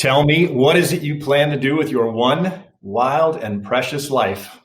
Tell me, what is it you plan to do with your one wild and precious life?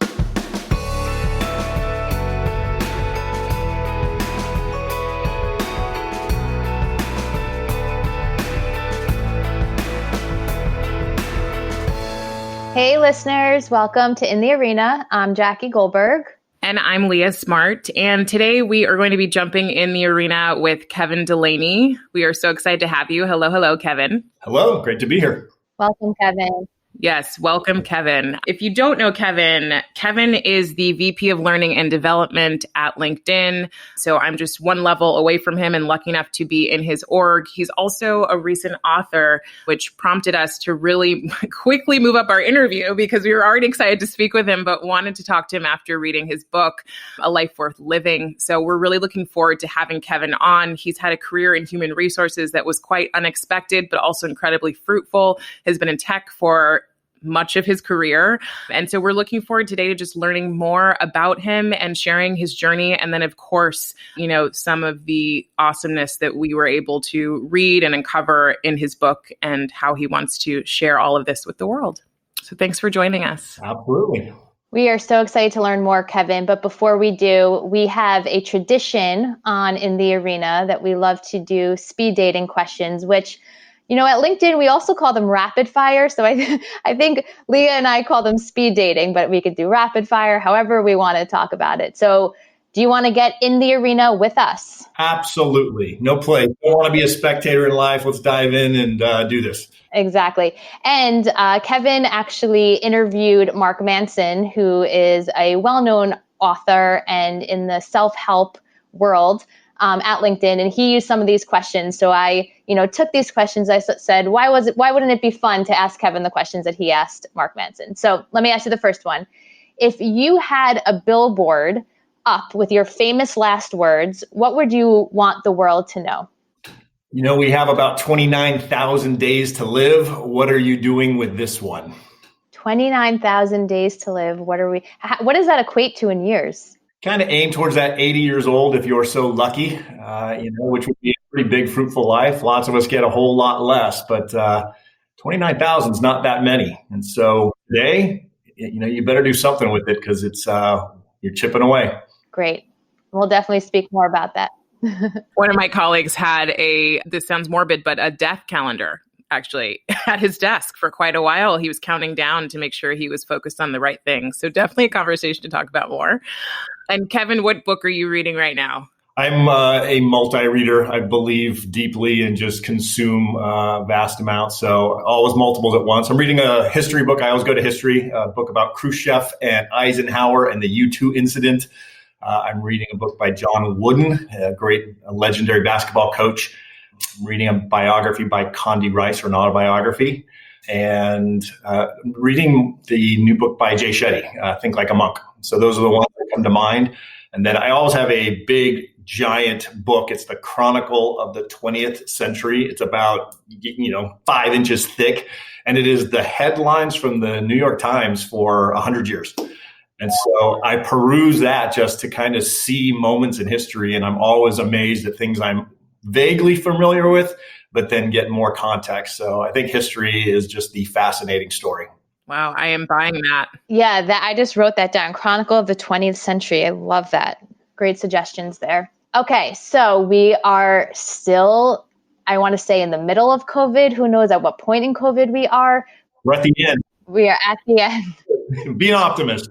Hey listeners, welcome to In the Arena. I'm Jackie Goldberg. And I'm Leah Smart. And today we are going to be jumping in the arena with Kevin Delaney. We are so excited to have you. Hello, Kevin. Hello, great to be here. Welcome, Kevin. Yes, welcome, Kevin. If you don't know Kevin, Kevin is the VP of Learning and Development at LinkedIn. So I'm just one level away from him and lucky enough to be in his org. He's also a recent author, which prompted us to really quickly move up our interview because we were already excited to speak with him, but wanted to talk to him after reading his book, A Life Worth Living. So we're really looking forward to having Kevin on. He's had a career in human resources that was quite unexpected, but also incredibly fruitful, has been in tech for much of his career. And so we're looking forward today to just learning more about him and sharing his journey. And then, of course, some of the awesomeness that we were able to read and uncover in his book and how he wants to share all of this with the world. So thanks for joining us. Absolutely. We are so excited to learn more, Kevin. But before we do, we have a tradition on In the Arena that we love to do speed dating questions, which at LinkedIn, we also call them rapid fire. So I think Leah and I call them speed dating, but we could do rapid fire, however we want to talk about it. So do you want to get in the arena with us? Absolutely. No play. Don't want to be a spectator in life. Let's dive in and do this. Exactly. And Kevin actually interviewed Mark Manson, who is a well-known author and in the self-help world at LinkedIn, and he used some of these questions. So I, took these questions. I said, why wouldn't it be fun to ask Kevin the questions that he asked Mark Manson? So let me ask you the first one. If you had a billboard up with your famous last words, what would you want the world to know? We have about 29,000 days to live. What are you doing with this one? 29,000 days to live. What does that equate to in years? Kind of aim towards that 80 years old if you're so lucky, which would be a pretty big, fruitful life. Lots of us get a whole lot less, but 29,000 is not that many. And so today, you better do something with it because it's you're chipping away. Great. We'll definitely speak more about that. One of my colleagues had this sounds morbid, but a death calendar actually at his desk for quite a while. He was counting down to make sure he was focused on the right things. So definitely a conversation to talk about more. And Kevin, what book are you reading right now? I'm a multi-reader. I believe deeply and just consume vast amounts. So always multiples at once. I'm reading a history book. I always go to history, a book about Khrushchev and Eisenhower and the U-2 incident. I'm reading a book by John Wooden, a legendary basketball coach. I'm reading a biography by Condi Rice, or an autobiography, and reading the new book by Jay Shetty, Think Like a Monk. So those are the ones that come to mind. And then I always have a big, giant book. It's the Chronicle of the 20th Century. It's about 5 inches thick, and it is the headlines from the New York Times for 100 years. And so I peruse that just to kind of see moments in history, and I'm always amazed at things I'm vaguely familiar with, but then get more context. So I think history is just the fascinating story. Wow, I am buying that. Yeah, I just wrote that down. Chronicle of the 20th Century. I love that. Great suggestions there. Okay, so we are still, I want to say, in the middle of COVID. Who knows at what point in COVID we are? We're at the end. We are at the end. Be an optimist.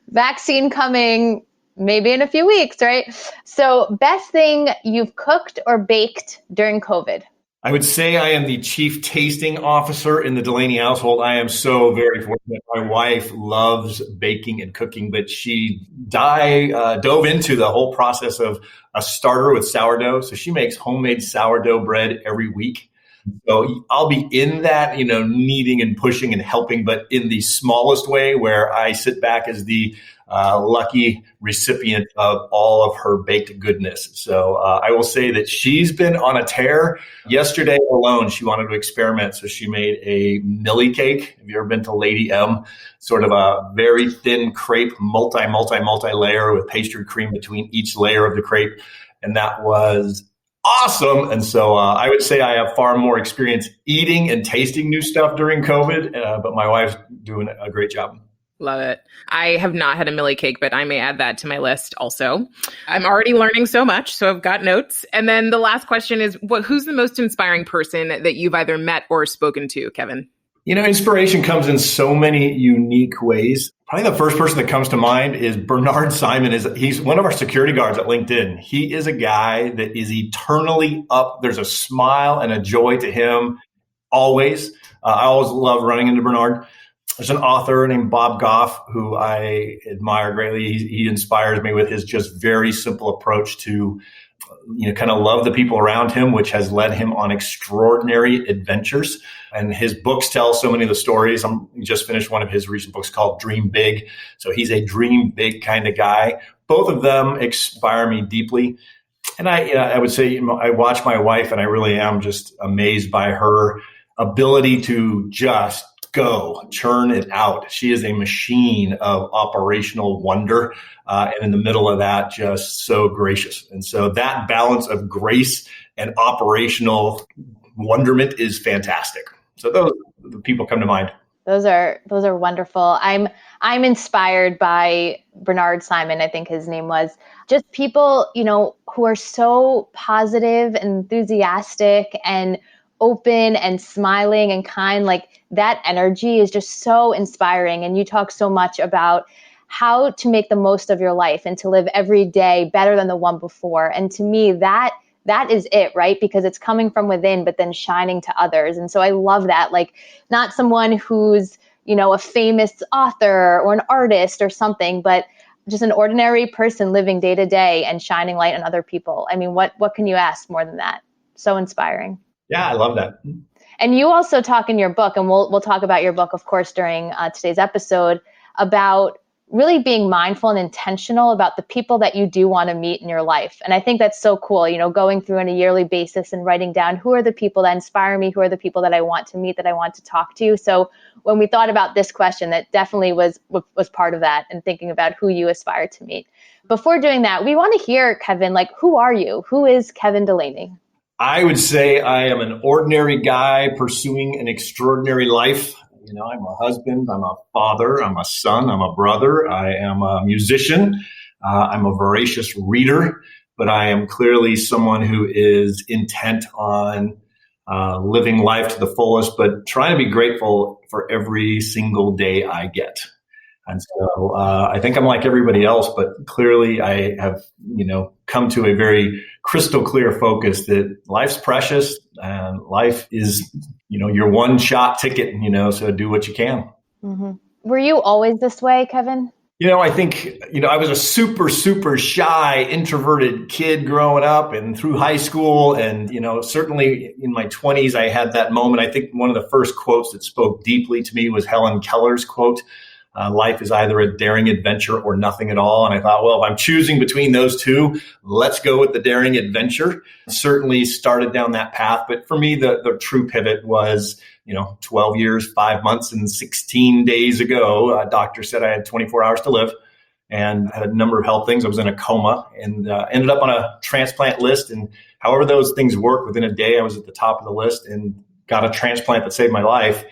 Vaccine coming maybe in a few weeks, right? So best thing you've cooked or baked during COVID? I would say I am the chief tasting officer in the Delaney household. I am so very fortunate. My wife loves baking and cooking, but she dove into the whole process of a starter with sourdough. So she makes homemade sourdough bread every week. So I'll be in that, kneading and pushing and helping, but in the smallest way, where I sit back as the lucky recipient of all of her baked goodness. So I will say that she's been on a tear. Yesterday alone, she wanted to experiment. So she made a Millie cake. Have you ever been to Lady M? Sort of a very thin crepe, multi-layer with pastry cream between each layer of the crepe. And that was awesome. And so I would say I have far more experience eating and tasting new stuff during COVID, but my wife's doing a great job. Love it. I have not had a Millie cake, but I may add that to my list also. I'm already learning so much, so I've got notes. And then the last question is, who's the most inspiring person that you've either met or spoken to, Kevin? Inspiration comes in so many unique ways. Probably the first person that comes to mind is Bernard Simon. He's one of our security guards at LinkedIn. He is a guy that is eternally up. There's a smile and a joy to him always. I always love running into Bernard. There's an author named Bob Goff who I admire greatly. He inspires me with his just very simple approach to, kind of love the people around him, which has led him on extraordinary adventures. And his books tell so many of the stories. He just finished one of his recent books called Dream Big. So he's a dream big kind of guy. Both of them inspire me deeply. And I would say, I watch my wife and I really am just amazed by her ability to just go, churn it out. She is a machine of operational wonder. And in the middle of that, just so gracious. And so that balance of grace and operational wonderment is fantastic. So those the people come to mind. Those are wonderful. I'm inspired by Bernard Simon, I think his name was. Just people, who are so positive and enthusiastic and open and smiling and kind. Like that energy is just so inspiring. And you talk so much about how to make the most of your life and to live every day better than the one before. And to me, that is it, right? Because it's coming from within, but then shining to others. And so I love that. Like not someone who's, a famous author or an artist or something, but just an ordinary person living day to day and shining light on other people. I mean, what can you ask more than that? So inspiring. Yeah, I love that. And you also talk in your book, and we'll talk about your book, of course, during today's episode, about really being mindful and intentional about the people that you do want to meet in your life. And I think that's so cool, going through on a yearly basis and writing down who are the people that inspire me, who are the people that I want to meet, that I want to talk to. So when we thought about this question, that definitely was part of that, and thinking about who you aspire to meet. Before doing that, we want to hear, Kevin, who are you? Who is Kevin Delaney? I would say I am an ordinary guy pursuing an extraordinary life. I'm a husband, I'm a father, I'm a son, I'm a brother, I am a musician, I'm a voracious reader, but I am clearly someone who is intent on living life to the fullest, but trying to be grateful for every single day I get. And so I think I'm like everybody else, but clearly I have, come to a very crystal clear focus that life's precious and life is, your one shot ticket, so do what you can. Mm-hmm. Were you always this way, Kevin? I think, I was a super, super shy, introverted kid growing up and through high school. And, certainly in my 20s, I had that moment. I think one of the first quotes that spoke deeply to me was Helen Keller's quote. Life is either a daring adventure or nothing at all. And I thought, well, if I'm choosing between those two, let's go with the daring adventure. Certainly started down that path. But for me, the true pivot was, 12 years, 5 months, and 16 days ago, a doctor said I had 24 hours to live and had a number of health things. I was in a coma and ended up on a transplant list. And however those things work, within a day, I was at the top of the list and got a transplant that saved my life.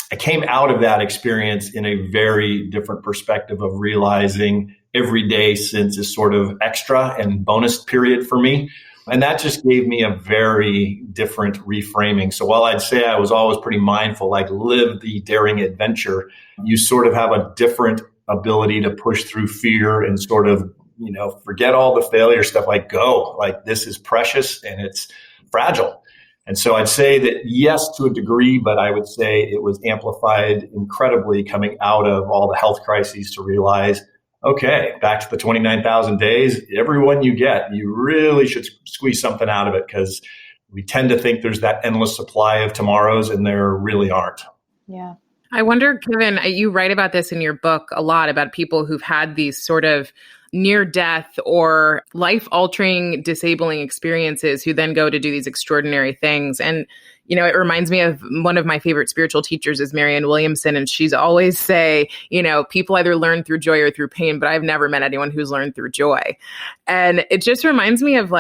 I came out of that experience in a very different perspective of realizing every day since is sort of extra and bonus period for me. And that just gave me a very different reframing. So while I'd say I was always pretty mindful, live the daring adventure, you sort of have a different ability to push through fear and sort of, forget all the failure stuff, go, this is precious and it's fragile. And so I'd say that yes, to a degree, but I would say it was amplified incredibly coming out of all the health crises to realize, okay, back to the 29,000 days, everyone you get, you really should squeeze something out of it because we tend to think there's that endless supply of tomorrows and there really aren't. Yeah. I wonder, Kevin, you write about this in your book a lot about people who've had these sort of near death or life altering, disabling experiences who then go to do these extraordinary things. And, It reminds me of one of my favorite spiritual teachers is Marianne Williamson. And she's always say, people either learn through joy or through pain, but I've never met anyone who's learned through joy. And it just reminds me of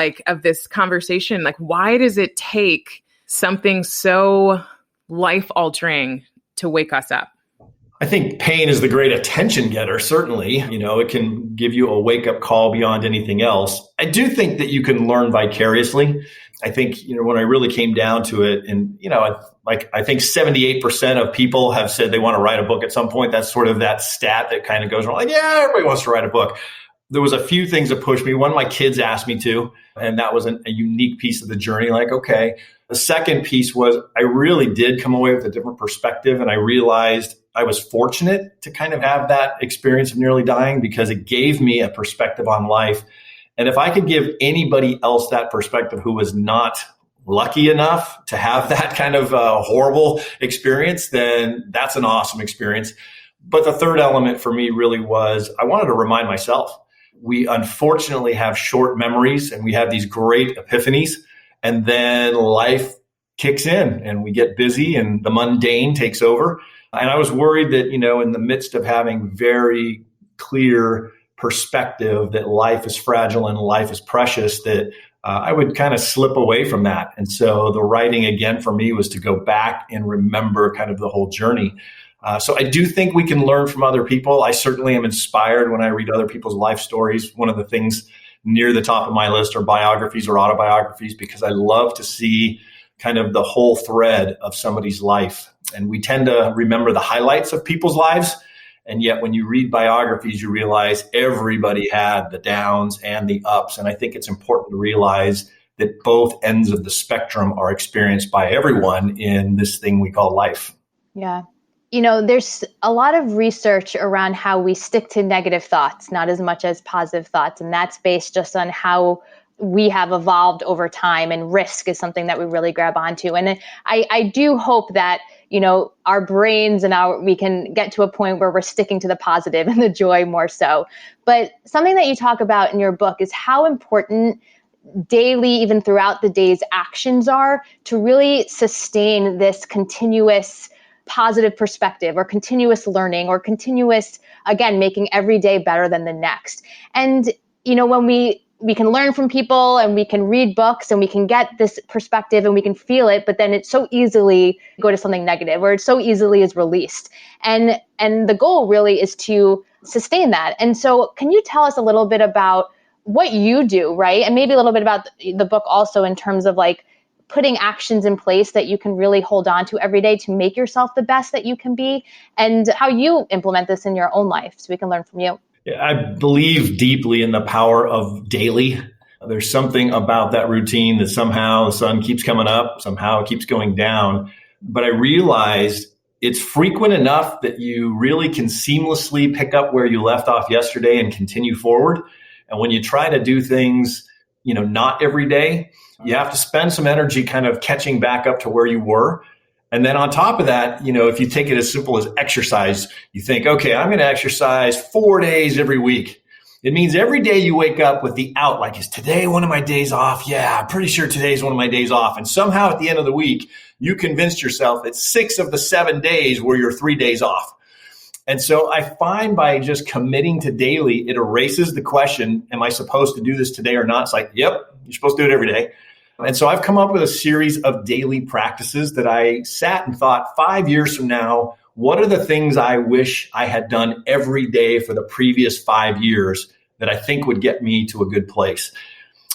this conversation, why does it take something so life altering to wake us up? I think pain is the great attention getter, certainly. It can give you a wake-up call beyond anything else. I do think that you can learn vicariously. I think, when I really came down to it, and, I think 78% of people have said they want to write a book at some point. That's sort of that stat that kind of goes around, yeah, everybody wants to write a book. There was a few things that pushed me. One, my kids asked me to, and that was a unique piece of the journey. Okay. The second piece was I really did come away with a different perspective, and I realized I was fortunate to kind of have that experience of nearly dying because it gave me a perspective on life. And if I could give anybody else that perspective who was not lucky enough to have that kind of horrible experience, then that's an awesome experience. But the third element for me really was I wanted to remind myself. We unfortunately have short memories and we have these great epiphanies, and then life kicks in and we get busy and the mundane takes over. And I was worried that, in the midst of having very clear perspective that life is fragile and life is precious, that I would kind of slip away from that. And so the writing again for me was to go back and remember kind of the whole journey. So I do think we can learn from other people. I certainly am inspired when I read other people's life stories. One of the things near the top of my list are biographies or autobiographies, because I love to see kind of the whole thread of somebody's life. And we tend to remember the highlights of people's lives. And yet when you read biographies, you realize everybody had the downs and the ups. And I think it's important to realize that both ends of the spectrum are experienced by everyone in this thing we call life. Yeah. There's a lot of research around how we stick to negative thoughts, not as much as positive thoughts. And that's based just on how we have evolved over time, and risk is something that we really grab onto. And I do hope that, our brains and we can get to a point where we're sticking to the positive and the joy more so. But something that you talk about in your book is how important daily, even throughout the day's actions are to really sustain this continuous positive perspective or continuous learning or continuous, again, making every day better than the next. And, when we can learn from people and we can read books and we can get this perspective and we can feel it, but then it so easily go to something negative, or it so easily is released. And the goal really is to sustain that. And so can you tell us a little bit about what you do, right? And maybe a little bit about the book also in terms of putting actions in place that you can really hold on to every day to make yourself the best that you can be, and how you implement this in your own life so we can learn from you. I believe deeply in the power of daily. There's something about that routine that somehow the sun keeps coming up, somehow it keeps going down. But I realized it's frequent enough that you really can seamlessly pick up where you left off yesterday and continue forward. And when you try to do things, not every day, you have to spend some energy kind of catching back up to where you were. And then on top of that, if you take it as simple as exercise, you think, okay, I'm going to exercise 4 days every week. It means every day you wake up with the out, is today one of my days off? Yeah, I'm pretty sure today's one of my days off. And somehow at the end of the week, you convinced yourself that 6 of the 7 days were your 3 days off. And so I find by just committing to daily, it erases the question, am I supposed to do this today or not? It's yep, you're supposed to do it every day. And so I've come up with a series of daily practices that I sat and thought 5 years from now, what are the things I wish I had done every day for the previous 5 years that I think would get me to a good place?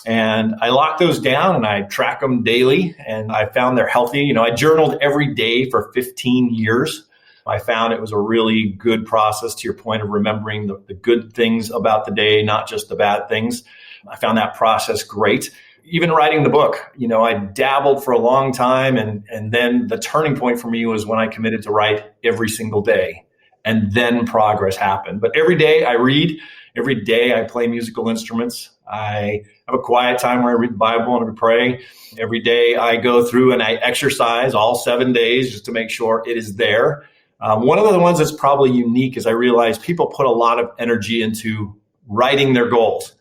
And I locked those down and I track them daily, and I found they're healthy. I journaled every day for 15 years. I found it was a really good process, to your point of remembering the good things about the day, not just the bad things. I found that process great. Even writing the book, I dabbled for a long time. And then the turning point for me was when I committed to write every single day. And then progress happened. But every day I read, every day I play musical instruments. I have a quiet time where I read the Bible and I pray. Every day I go through and I exercise all 7 days just to make sure it is there. One of the ones that's probably unique is I realize people put a lot of energy into writing their goals.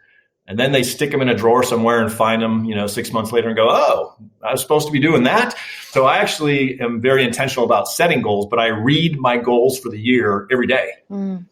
And then they stick them in a drawer somewhere and find them, 6 months later and go, oh, I was supposed to be doing that. So I actually am very intentional about setting goals, but I read my goals for the year every day.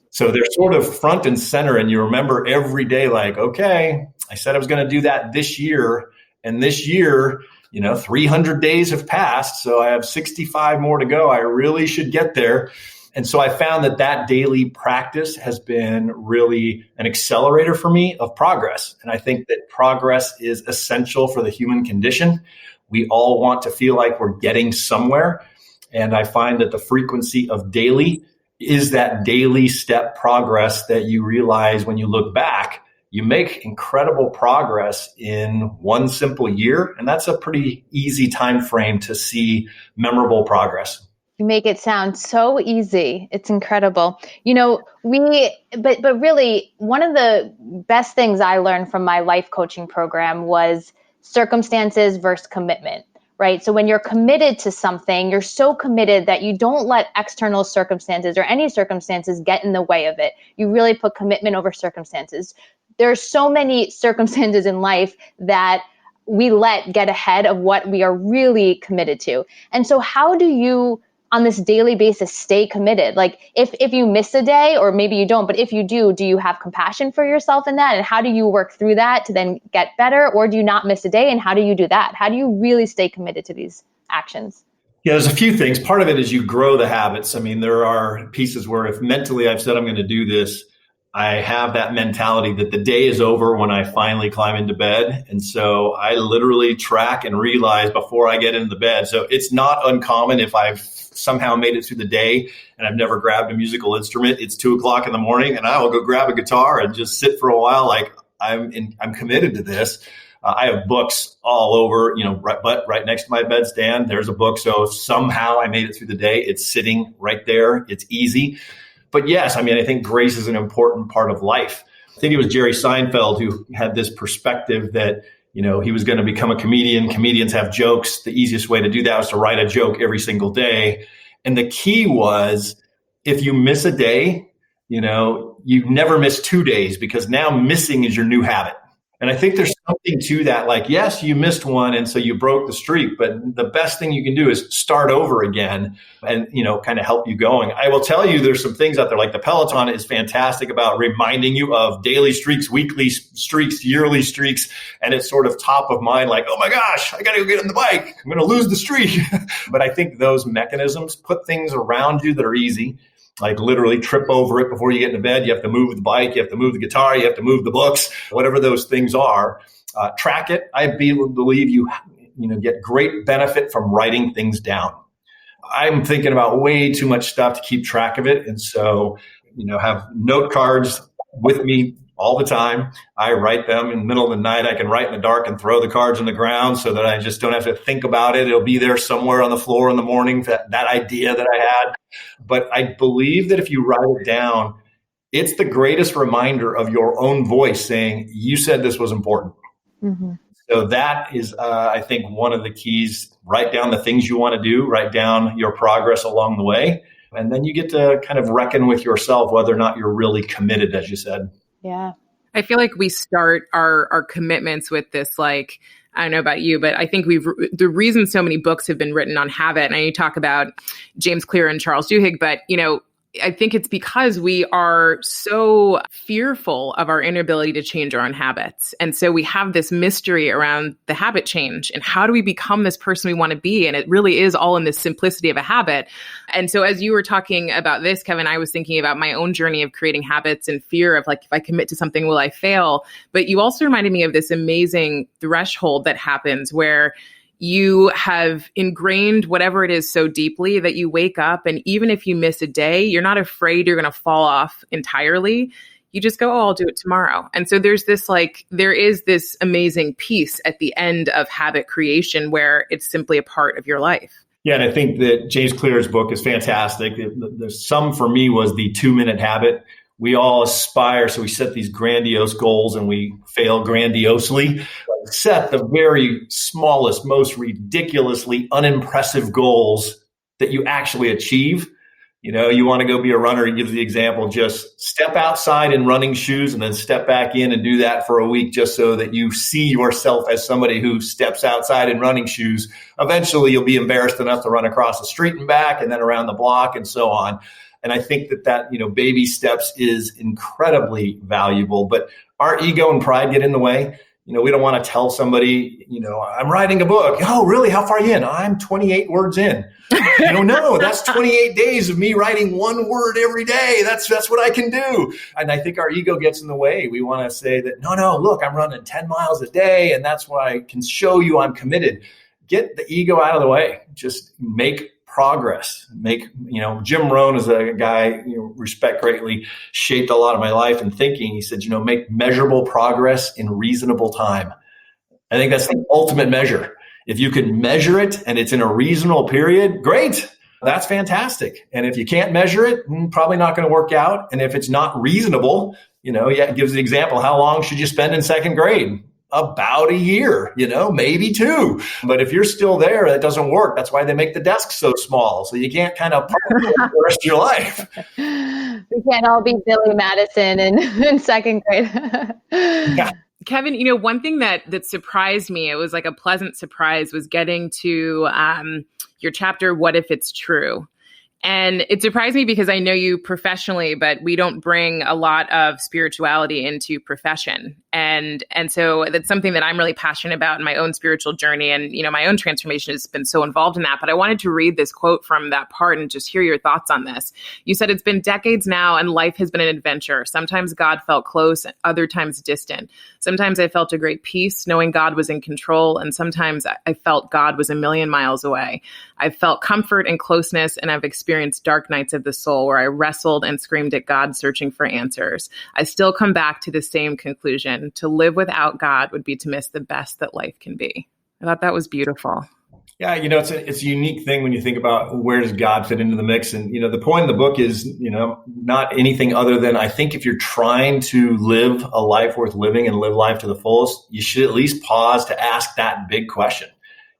So they're sort of front and center, and you remember every day, like, okay, I said I was going to do that this year. And this year, 300 days have passed. So I have 65 more to go. I really should get there. And so I found that daily practice has been really an accelerator for me of progress. And I think that progress is essential for the human condition. We all want to feel like we're getting somewhere. And I find that the frequency of daily is that daily step progress that you realize when you look back, you make incredible progress in one simple year. And that's a pretty easy time frame to see memorable progress. You make it sound so easy. It's incredible. But really, one of the best things I learned from my life coaching program was circumstances versus commitment, right? So when you're committed to something, you're so committed that you don't let external circumstances or any circumstances get in the way of it. You really put commitment over circumstances. There are so many circumstances in life that we let get ahead of what we are really committed to. And so how do you, on this daily basis, stay committed? Like if you miss a day, or maybe you don't, but if you do you have compassion for yourself in that? And how do you work through that to then get better? Or do you not miss a day? And how do you do that? How do you really stay committed to these actions? Yeah, there's a few things. Part of it is you grow the habits. I mean, there are pieces where if mentally I've said I'm going to do this, I have that mentality that the day is over when I finally climb into bed. And so I literally track and realize before I get into the bed. So it's not uncommon if I've somehow made it through the day and I've never grabbed a musical instrument. It's 2:00 in the morning and I will go grab a guitar and just sit for a while. Like I'm committed to this. I have books all over, right next to my bedstand, there's a book. So if somehow I made it through the day, it's sitting right there. It's easy. But yes, I think grace is an important part of life. I think it was Jerry Seinfeld who had this perspective that, he was going to become a comedian. Comedians have jokes. The easiest way to do that was to write a joke every single day. And the key was if you miss a day, you never miss 2 days because now missing is your new habit. And I think there's something to that. Like, yes, you missed one and so you broke the streak, but the best thing you can do is start over again and, kind of help you going. I will tell you there's some things out there, like the Peloton is fantastic about reminding you of daily streaks, weekly streaks, yearly streaks. And it's sort of top of mind, like, oh my gosh, I got to go get on the bike. I'm going to lose the streak. But I think those mechanisms put things around you that are easy. Like literally trip over it before you get into bed. You have to move the bike. You have to move the guitar. You have to move the books, whatever those things are. Track it. I believe you get great benefit from writing things down. I'm thinking about way too much stuff to keep track of it. And so, have note cards with me all the time. I write them in the middle of the night. I can write in the dark and throw the cards on the ground so that I just don't have to think about it. It'll be there somewhere on the floor in the morning, that idea that I had. But I believe that if you write it down, it's the greatest reminder of your own voice saying, you said this was important. Mm-hmm. So that is, I think, one of the keys. Write down the things you want to do, write down your progress along the way. And then you get to kind of reckon with yourself whether or not you're really committed, as you said. Yeah. I feel like we start our commitments with this, like, I don't know about you, but I think the reason so many books have been written on habit, and I know you talk about James Clear and Charles Duhigg, but, I think it's because we are so fearful of our inability to change our own habits. And so we have this mystery around the habit change and how do we become this person we want to be? And it really is all in this simplicity of a habit. And so as you were talking about this, Kevin, I was thinking about my own journey of creating habits and fear of like, if I commit to something, will I fail? But you also reminded me of this amazing threshold that happens where you have ingrained whatever it is so deeply that you wake up and even if you miss a day, you're not afraid you're going to fall off entirely. You just go, oh, I'll do it tomorrow. And so there is this amazing piece at the end of habit creation where it's simply a part of your life. Yeah, and I think that James Clear's book is fantastic. The sum for me was the 2-minute habit. We all aspire, so we set these grandiose goals and we fail grandiosely. Set the very smallest, most ridiculously unimpressive goals that you actually achieve. You want to go be a runner. He gives the example, just step outside in running shoes and then step back in and do that for a week just so that you see yourself as somebody who steps outside in running shoes. Eventually, you'll be embarrassed enough to run across the street and back and then around the block and so on. And I think that baby steps is incredibly valuable. But our ego and pride get in the way. We don't want to tell somebody, I'm writing a book. Oh, really? How far are you in? I'm 28 words in. No, that's 28 days of me writing one word every day. That's what I can do. And I think our ego gets in the way. We want to say that, no, look, I'm running 10 miles a day, and that's why I can show you I'm committed. Get the ego out of the way. Just make progress. Jim Rohn is a guy respect greatly, shaped a lot of my life and thinking. He said, make measurable progress in reasonable time. I think that's the ultimate measure. If you can measure it and it's in a reasonable period, great. That's fantastic. And if you can't measure it, probably not going to work out. And if it's not reasonable, it gives the example, how long should you spend in second grade? About a year, maybe 2. But if you're still there, that doesn't work. That's why they make the desks so small. So you can't kind of park the rest of your life. We can't all be Billy Madison in second grade. Yeah. Kevin, one thing that surprised me, it was like a pleasant surprise, was getting to your chapter, What If It's True? And it surprised me because I know you professionally, but we don't bring a lot of spirituality into profession. And so that's something that I'm really passionate about in my own spiritual journey. And, my own transformation has been so involved in that. But I wanted to read this quote from that part and just hear your thoughts on this. You said, it's been decades now and life has been an adventure. Sometimes God felt close, other times distant. Sometimes I felt a great peace knowing God was in control. And sometimes I felt God was a million miles away. I've felt comfort and closeness, and I've experienced dark nights of the soul where I wrestled and screamed at God searching for answers. I still come back to the same conclusion. To live without God would be to miss the best that life can be. I thought that was beautiful. Yeah, it's a unique thing when you think about where does God fit into the mix. And, the point of the book is, not anything other than, I think if you're trying to live a life worth living and live life to the fullest, you should at least pause to ask that big question.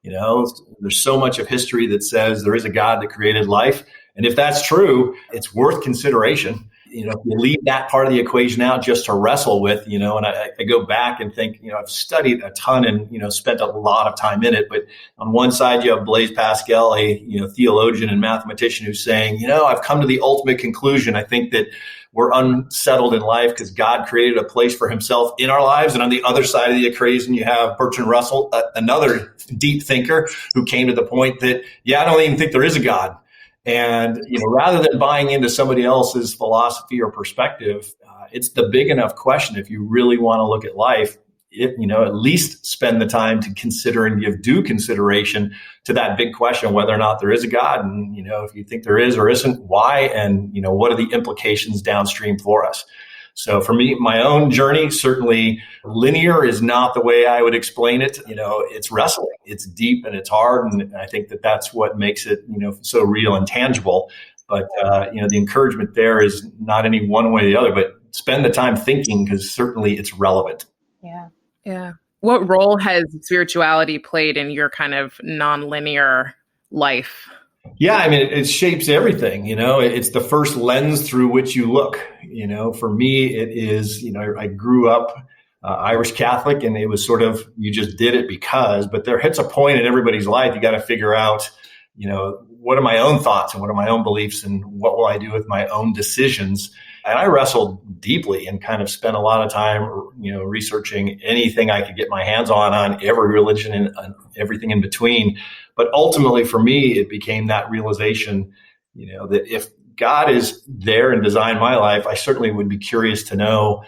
There's so much of history that says there is a God that created life. And if that's true, it's worth consideration. If you leave that part of the equation out just to wrestle with, and I go back and think, I've studied a ton and, spent a lot of time in it. But on one side, you have Blaise Pascal, a, theologian and mathematician who's saying, I've come to the ultimate conclusion. I think that we're unsettled in life because God created a place for himself in our lives. And on the other side of the equation, you have Bertrand Russell, another deep thinker who came to the point that, I don't even think there is a God. And, rather than buying into somebody else's philosophy or perspective, it's the big enough question. If you really want to look at life, at least spend the time to consider and give due consideration to that big question, whether or not there is a God. And, if you think there is or isn't, why? And, what are the implications downstream for us? So for me, my own journey, certainly linear is not the way I would explain it. It's wrestling. It's deep and it's hard. And I think that that's what makes it, so real and tangible. But, the encouragement there is not any one way or the other, but spend the time thinking because certainly it's relevant. Yeah. Yeah. What role has spirituality played in your kind of nonlinear life? Yeah, it shapes everything, it's the first lens through which you look, for me, it is, I grew up Irish Catholic and it was sort of, you just did it because, but there hits a point in everybody's life, you got to figure out, what are my own thoughts and what are my own beliefs and what will I do with my own decisions? And I wrestled deeply and kind of spent a lot of time, researching anything I could get my hands on every religion and everything in between. But ultimately for me, it became that realization, that if God is there and designed my life, I certainly would be curious to know,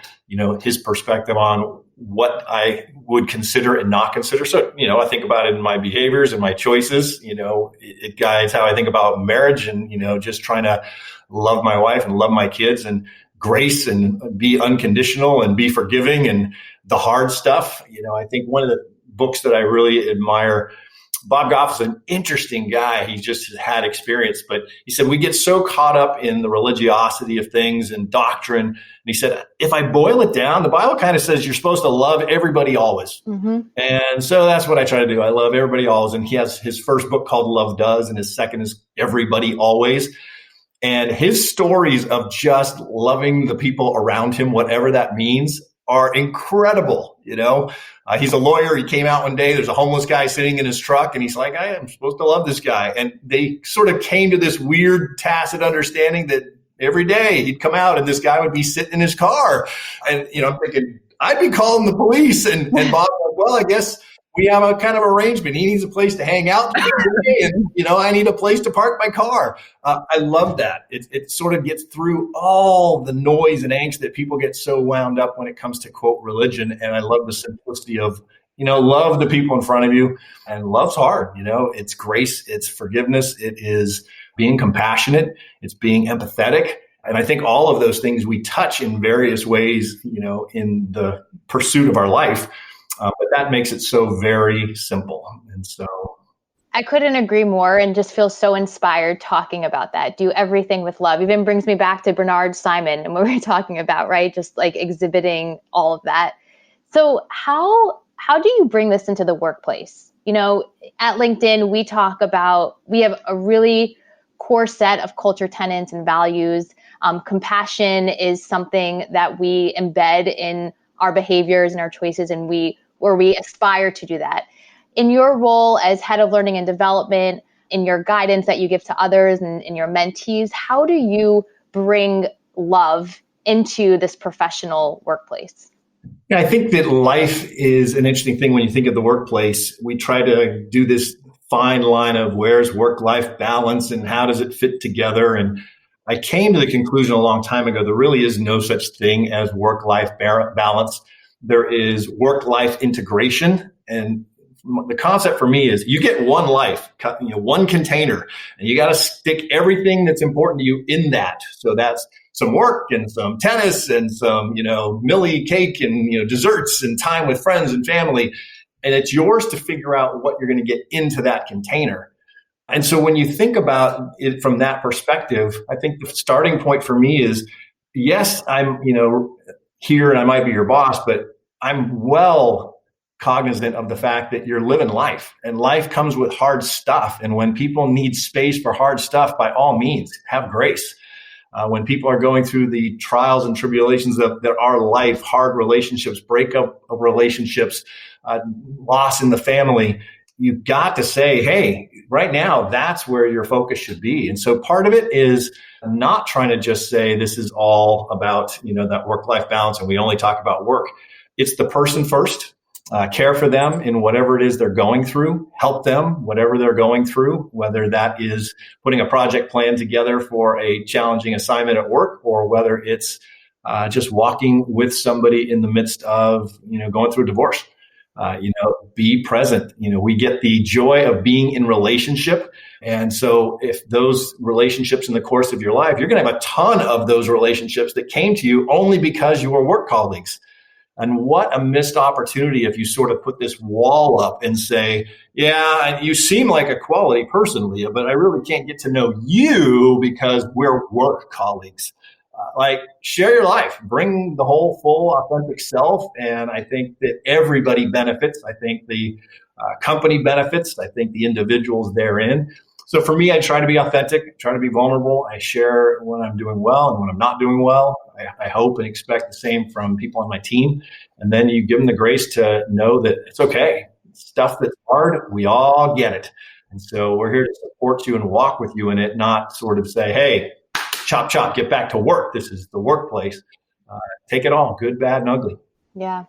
his perspective on what I would consider and not consider. So, I think about it in my behaviors and my choices, it guides how I think about marriage and, just trying to love my wife and love my kids and grace and be unconditional and be forgiving and the hard stuff. I think one of the books that I really admire, Bob Goff is an interesting guy. He just had experience, but he said, we get so caught up in the religiosity of things and doctrine. And he said, if I boil it down, the Bible kind of says you're supposed to love everybody always. Mm-hmm. And so that's what I try to do. I love everybody always. And he has his first book called Love Does, and his second is Everybody Always. And his stories of just loving the people around him, whatever that means, are incredible. He's a lawyer. He came out one day. There's a homeless guy sitting in his truck, and he's like, I am supposed to love this guy. And they sort of came to this weird tacit understanding that every day he'd come out and this guy would be sitting in his car. And, I'm thinking, I'd be calling the police. And Bob's like, well, I guess we have a kind of arrangement. He needs a place to hang out today, and I need a place to park my car. I love that. It sort of gets through all the noise and angst that people get so wound up when it comes to, quote, religion. And I love the simplicity of, love the people in front of you. And love's hard. It's grace, it's forgiveness, it is being compassionate, it's being empathetic. And I think all of those things we touch in various ways, in the pursuit of our life. But that makes it so very simple. And so I couldn't agree more, and just feel so inspired talking about that. Do everything with love. Even brings me back to Bernard Simon and what we were talking about, right? Just like exhibiting all of that. So how do you bring this into the workplace? At LinkedIn, we have a really core set of culture tenets and values. Compassion is something that we embed in our behaviors and our choices, and we aspire to do that. In your role as head of learning and development, in your guidance that you give to others and in your mentees, how do you bring love into this professional workplace? Yeah, I think that life is an interesting thing when you think of the workplace. We try to do this fine line of where's work-life balance and how does it fit together. And I came to the conclusion a long time ago, there really is no such thing as work-life balance. There is work-life integration. And the concept for me is you get one life, one container, and you got to stick everything that's important to you in that. So that's some work and some tennis and some, Millie cake and, desserts and time with friends and family. And it's yours to figure out what you're going to get into that container. And so when you think about it from that perspective, I think the starting point for me is, yes, I'm, here and I might be your boss, but I'm well cognizant of the fact that you're living life, and life comes with hard stuff. And when people need space for hard stuff, by all means, have grace. When people are going through the trials and tribulations of our life, hard relationships, breakup of relationships, loss in the family, you've got to say, hey, right now, that's where your focus should be. And so part of it is not trying to just say this is all about, that work-life balance and we only talk about work. It's the person first. Care for them in whatever it is they're going through, help them, whatever they're going through, whether that is putting a project plan together for a challenging assignment at work, or whether it's just walking with somebody in the midst of, going through a divorce. Be present. We get the joy of being in relationship. And so if those relationships in the course of your life, you're going to have a ton of those relationships that came to you only because you were work colleagues. And what a missed opportunity if you sort of put this wall up and say, yeah, you seem like a quality person, Leah, but I really can't get to know you because we're work colleagues. Share your life, bring the whole full authentic self. And I think that everybody benefits. I think the company benefits. I think the individuals therein. So for me, I try to be authentic, try to be vulnerable. I share when I'm doing well and when I'm not doing well. I hope and expect the same from people on my team. And then you give them the grace to know that it's okay. Stuff that's hard, we all get it. And so we're here to support you and walk with you in it, not sort of say, hey, chop, chop, get back to work. This is the workplace. Take it all, good, bad, and ugly. Yeah,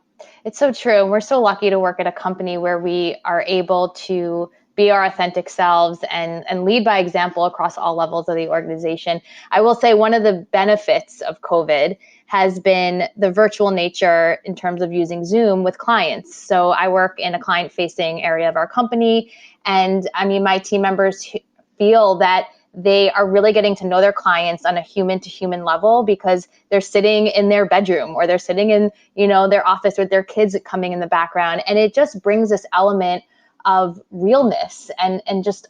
it's so true. And we're so lucky to work at a company where we are able to be our authentic selves and lead by example across all levels of the organization. I will say one of the benefits of COVID has been the virtual nature in terms of using Zoom with clients. So I work in a client-facing area of our company. And my team members feel that they are really getting to know their clients on a human-to-human level because they're sitting in their bedroom or they're sitting in, their office with their kids coming in the background. And it just brings this element of realness and just,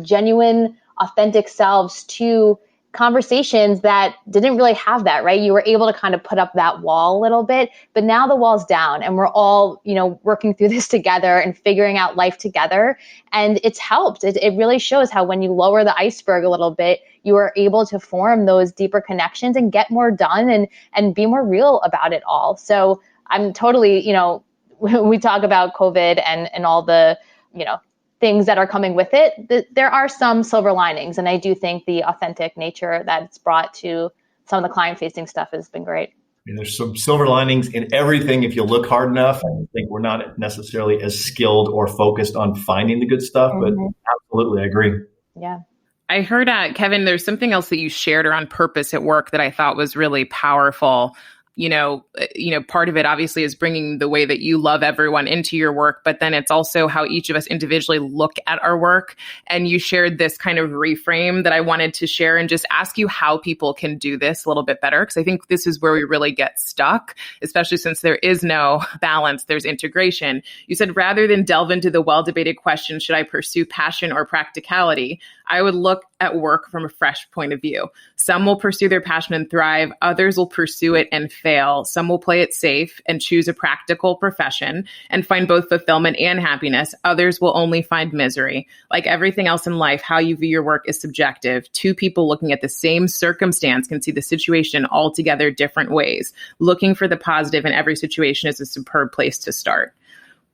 genuine, authentic selves to conversations that didn't really have that, right? You were able to kind of put up that wall a little bit, but now the wall's down and we're all, working through this together and figuring out life together. And it's helped. It really shows how when you lower the iceberg a little bit, you are able to form those deeper connections and get more done and be more real about it all. So I'm totally, when we talk about COVID and all the, things that are coming with it, there are some silver linings. And I do think the authentic nature that it's brought to some of the client-facing stuff has been great. There's some silver linings in everything if you look hard enough. I think we're not necessarily as skilled or focused on finding the good stuff, but absolutely, I agree. Yeah. I heard, Kevin, there's something else that you shared around purpose at work that I thought was really powerful. Part of it obviously is bringing the way that you love everyone into your work, but then it's also how each of us individually look at our work. And you shared this kind of reframe that I wanted to share and just ask you how people can do this a little bit better. Because I think this is where we really get stuck, especially since there is no balance, there's integration. You said, rather than delve into the well-debated question, should I pursue passion or practicality? I would look at work from a fresh point of view. Some will pursue their passion and thrive. Others will pursue it and fail. Some will play it safe and choose a practical profession and find both fulfillment and happiness. Others will only find misery. Like everything else in life, how you view your work is subjective. Two people looking at the same circumstance can see the situation in altogether different ways. Looking for the positive in every situation is a superb place to start.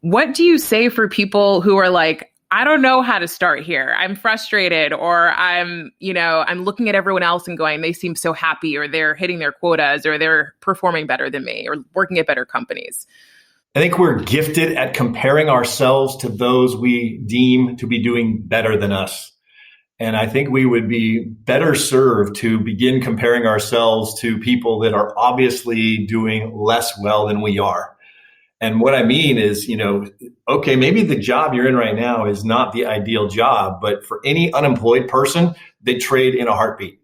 What do you say for people who are like, I don't know how to start here. I'm frustrated, or I'm looking at everyone else and going, they seem so happy, or they're hitting their quotas, or they're performing better than me, or working at better companies. I think we're gifted at comparing ourselves to those we deem to be doing better than us. And I think we would be better served to begin comparing ourselves to people that are obviously doing less well than we are. And what I mean is, okay, maybe the job you're in right now is not the ideal job, but for any unemployed person, they trade in a heartbeat.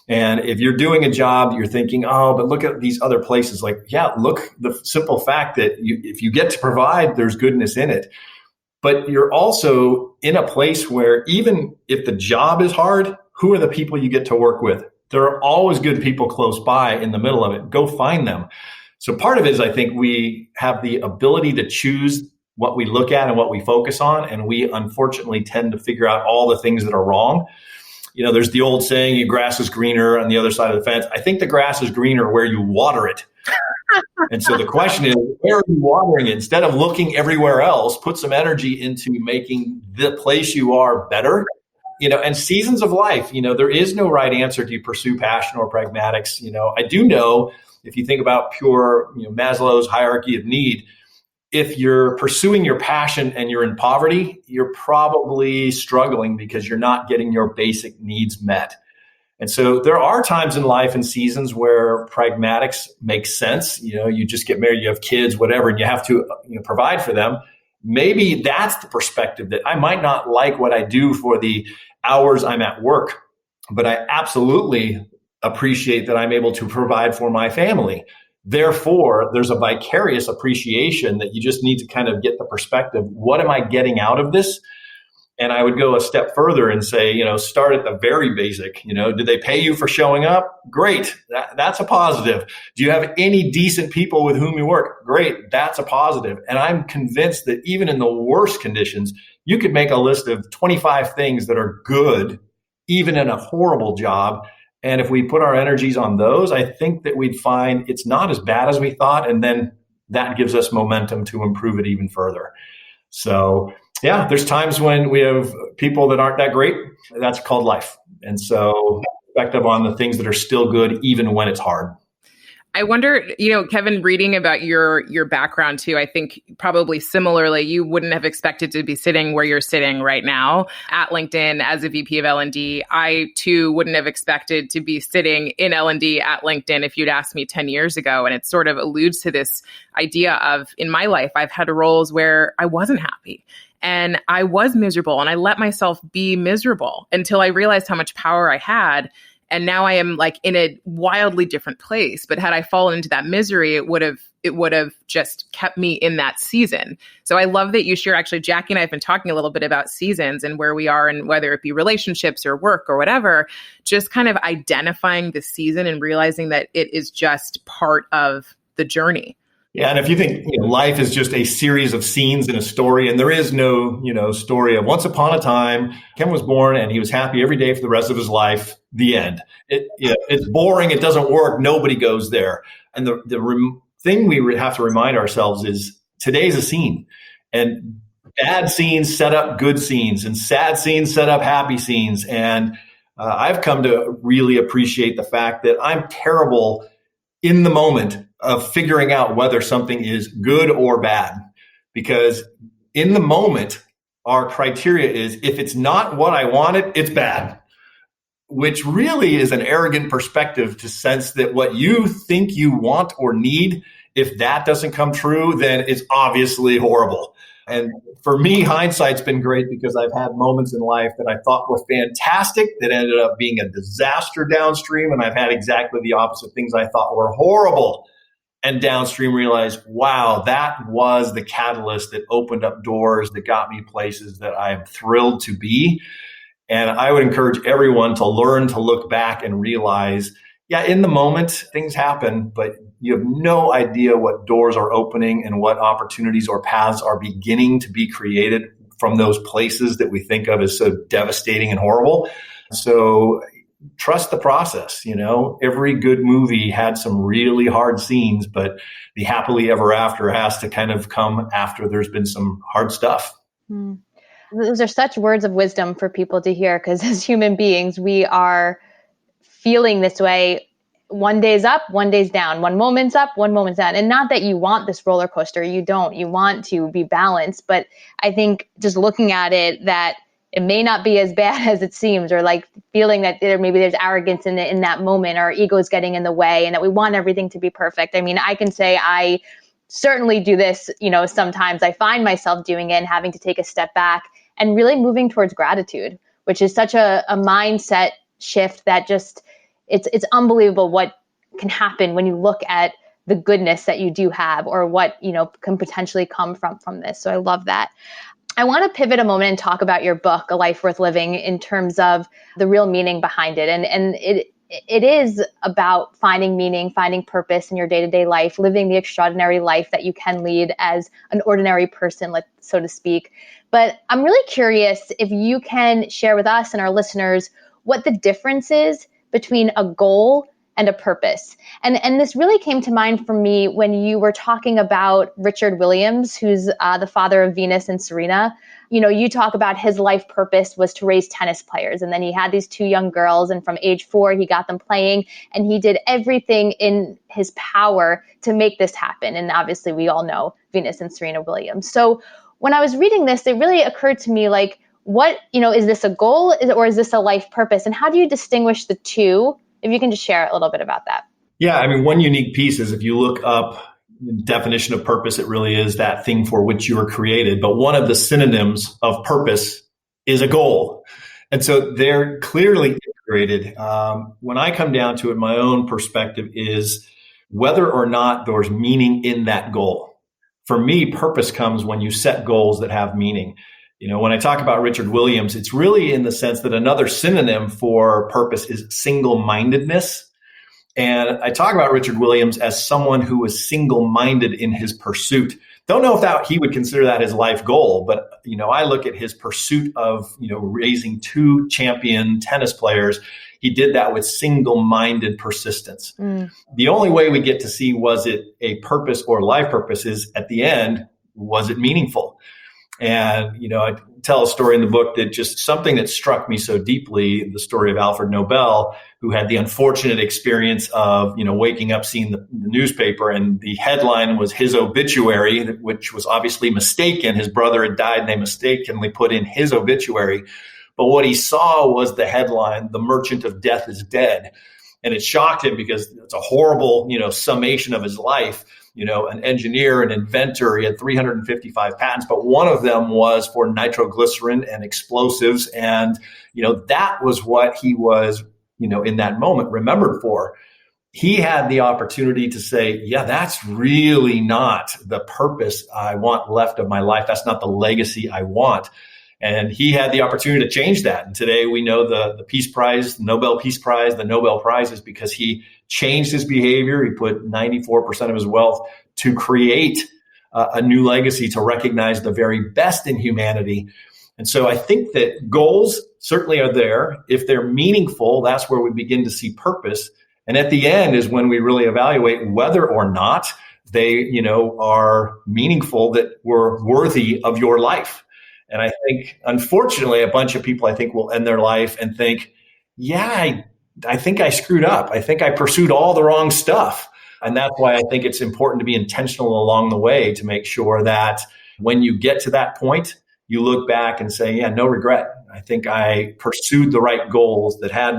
And if you're doing a job, you're thinking, oh, but look at these other places. Like, yeah, look, the simple fact that if you get to provide, there's goodness in it. But you're also in a place where even if the job is hard, who are the people you get to work with? There are always good people close by in the middle of it. Go find them. So part of it is, I think we have the ability to choose what we look at and what we focus on. And we unfortunately tend to figure out all the things that are wrong. There's the old saying, your grass is greener on the other side of the fence. I think the grass is greener where you water it. And so the question is, where are you watering it? Instead of looking everywhere else, put some energy into making the place you are better. And seasons of life, there is no right answer to pursue passion or pragmatics. I do know, if you think about pure, Maslow's hierarchy of need, if you're pursuing your passion and you're in poverty, you're probably struggling because you're not getting your basic needs met. And so there are times in life and seasons where pragmatics makes sense. You just get married, you have kids, whatever, and you have to provide for them. Maybe that's the perspective, that I might not like what I do for the hours I'm at work, but I absolutely appreciate that I'm able to provide for my family. Therefore, there's a vicarious appreciation that you just need to kind of get the perspective. What am I getting out of this? And I would go a step further and say, start at the very basic. Do they pay you for showing up? Great. That's a positive. Do you have any decent people with whom you work? Great. That's a positive. And I'm convinced that even in the worst conditions, you could make a list of 25 things that are good, even in a horrible job. And if we put our energies on those, I think that we'd find it's not as bad as we thought. And then that gives us momentum to improve it even further. So, yeah, there's times when we have people that aren't that great. That's called life. And so perspective on the things that are still good, even when it's hard. I wonder, Kevin, reading about your background too, I think probably similarly, you wouldn't have expected to be sitting where you're sitting right now at LinkedIn as a VP of L&D. I too wouldn't have expected to be sitting in L&D at LinkedIn if you'd asked me 10 years ago. And it sort of alludes to this idea of, in my life, I've had roles where I wasn't happy. And I was miserable, and I let myself be miserable until I realized how much power I had. And now I am like in a wildly different place. But had I fallen into that misery, it would have just kept me in that season. So I love that you share. Actually, Jackie and I have been talking a little bit about seasons and where we are, and whether it be relationships or work or whatever, just kind of identifying the season and realizing that it is just part of the journey. Yeah, and if you think life is just a series of scenes in a story, and there is no story of once upon a time, Ken was born and he was happy every day for the rest of his life. The end. It's boring. It doesn't work. Nobody goes there. And the thing we have to remind ourselves is today's a scene, and bad scenes set up good scenes, and sad scenes set up happy scenes. And I've come to really appreciate the fact that I'm terrible in the moment of figuring out whether something is good or bad, because in the moment, our criteria is if it's not what I wanted, it's bad, which really is an arrogant perspective to sense that what you think you want or need, if that doesn't come true, then it's obviously horrible. And for me, hindsight's been great because I've had moments in life that I thought were fantastic that ended up being a disaster downstream. And I've had exactly the opposite things I thought were horrible, and downstream realized, wow, that was the catalyst that opened up doors that got me places that I'm thrilled to be. And I would encourage everyone to learn to look back and realize, yeah, in the moment, things happen, but you have no idea what doors are opening and what opportunities or paths are beginning to be created from those places that we think of as so devastating and horrible. So trust the process. Every good movie had some really hard scenes, but the happily ever after has to kind of come after there's been some hard stuff. Those are such words of wisdom for people to hear, because as human beings, we are feeling this way. One day's up, one day's down, one moment's up, one moment's down. And not that you want this roller coaster, you don't. You want to be balanced. But I think just looking at it, that it may not be as bad as it seems, or like feeling that maybe there's arrogance in that moment, or ego is getting in the way, and that we want everything to be perfect. I mean, I can say I certainly do this, sometimes I find myself doing it and having to take a step back and really moving towards gratitude, which is such a mindset shift that just, it's unbelievable what can happen when you look at the goodness that you do have, or what, can potentially come from this. So I love that. I want to pivot a moment and talk about your book, A Life Worth Living, in terms of the real meaning behind it. And it is about finding meaning, finding purpose in your day-to-day life, living the extraordinary life that you can lead as an ordinary person, so to speak. But I'm really curious if you can share with us and our listeners what the difference is between a goal and a purpose. And this really came to mind for me when you were talking about Richard Williams, who's the father of Venus and Serena. You talk about his life purpose was to raise tennis players. And then he had these two young girls, and from age 4, he got them playing, and he did everything in his power to make this happen. And obviously we all know Venus and Serena Williams. So when I was reading this, it really occurred to me, like, what, is this a goal, or is this a life purpose? And how do you distinguish the two? If you can just share a little bit about that. Yeah, I mean, one unique piece is if you look up the definition of purpose, it really is that thing for which you were created. But one of the synonyms of purpose is a goal. And so they're clearly integrated. When I come down to it, my own perspective is whether or not there's meaning in that goal. For me, purpose comes when you set goals that have meaning. When I talk about Richard Williams, it's really in the sense that another synonym for purpose is single-mindedness. And I talk about Richard Williams as someone who was single-minded in his pursuit. Don't know if he would consider that his life goal, but, I look at his pursuit of, raising 2 champion tennis players. He did that with single-minded persistence. The only way we get to see, was it a purpose or life purpose, is at the end, was it meaningful? And, I tell a story in the book that just something that struck me so deeply, the story of Alfred Nobel, who had the unfortunate experience of, waking up, seeing the newspaper, and the headline was his obituary, which was obviously mistaken. His brother had died and they mistakenly put in his obituary. But what he saw was the headline, "The Merchant of Death is Dead." And it shocked him because it's a horrible, summation of his life. An engineer, an inventor. He had 355 patents, but one of them was for nitroglycerin and explosives. And, that was what he was in that moment remembered for. He had the opportunity to say, yeah, that's really not the purpose I want left of my life. That's not the legacy I want. And he had the opportunity to change that. And today we know the Peace Prize, the Nobel Peace Prize, the Nobel Prize is because he changed his behavior. He put 94% of his wealth to create a new legacy, to recognize the very best in humanity. And so I think that goals certainly are there. If they're meaningful, that's where we begin to see purpose. And at the end is when we really evaluate whether or not they, are meaningful, that were worthy of your life. And I think, unfortunately, a bunch of people, I think, will end their life and think, yeah, I think I screwed up. I think I pursued all the wrong stuff. And that's why I think it's important to be intentional along the way to make sure that when you get to that point, you look back and say, yeah, no regret. I think I pursued the right goals that had